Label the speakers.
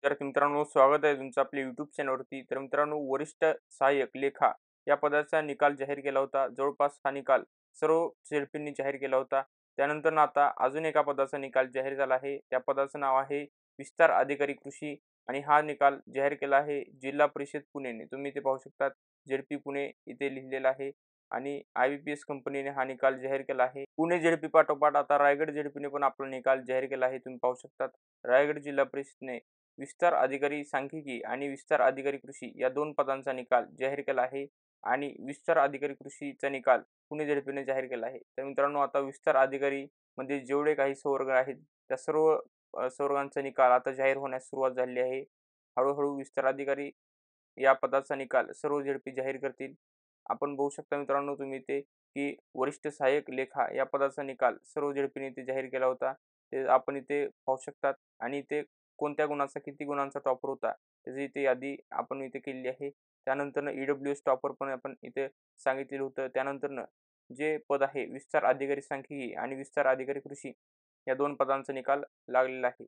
Speaker 1: तर मित्रांनो, स्वागत आहे तुमचं आपल्या यूट्यूब चॅनलवरती. तर मित्रांनो, वरिष्ठ सहाय्यक लेखा या पदाचा निकाल जाहीर केला होता. जवळपास हा निकाल सर्व शिल्पींनी जाहीर केला होता. त्यानंतर आता अजून एका पदाचा निकाल जाहीर झाला आहे. त्या पदाचं नाव आहे विस्तार अधिकारी कृषी आणि हा निकाल जाहीर केला आहे जिल्हा परिषद पुणेने. तुम्ही इथे पाहू शकतात झेडपी पुणे इथे लिहिलेलं आहे आणि IBPS कंपनीने हा निकाल जाहीर केला आहे. पुणे झेडपी पाठोपाठ आता रायगड झेडपीने पण आपला निकाल जाहीर केला आहे. तुम्ही पाहू शकतात रायगड जिल्हा परिषदने विस्तार अधिकारी सांख्यिकी आणि विस्तार अधिकारी कृषी या 2 पदांचा निकाल जाहीर केला आहे आणि विस्तार अधिकारी कृषीचा निकाल पुणे झेडपीने जाहीर केला आहे. तर मित्रांनो, आता विस्तार अधिकारी मध्ये जेवढे काही संवर्ग आहेत त्या सर्व संवर्गांचा निकाल आता जाहीर होण्यास सुरुवात झाली आहे. हळू विस्तार अधिकारी या पदाचा निकाल सर्व झेडपी जाहीर करतील. आपण बघू शकता मित्रांनो तुम्ही इथे, की वरिष्ठ सहाय्यक लेखा या पदाचा निकाल सर्व झेडपीने इथे जाहीर केला होता. ते आपण इथे पाहू शकतात आणि इथे कोणत्या गुणाचा किती गुणांचा टॉपर होता त्याची इथे यादी आपण इथे केलेली आहे. त्यानंतरनं EWS टॉपर पण आपण इथे सांगितलेलं होतं. त्यानंतरनं जे पद आहे विस्तार अधिकारी सांख्यिकी आणि विस्तार अधिकारी कृषी या 2 पदांचा निकाल लागलेला आहे.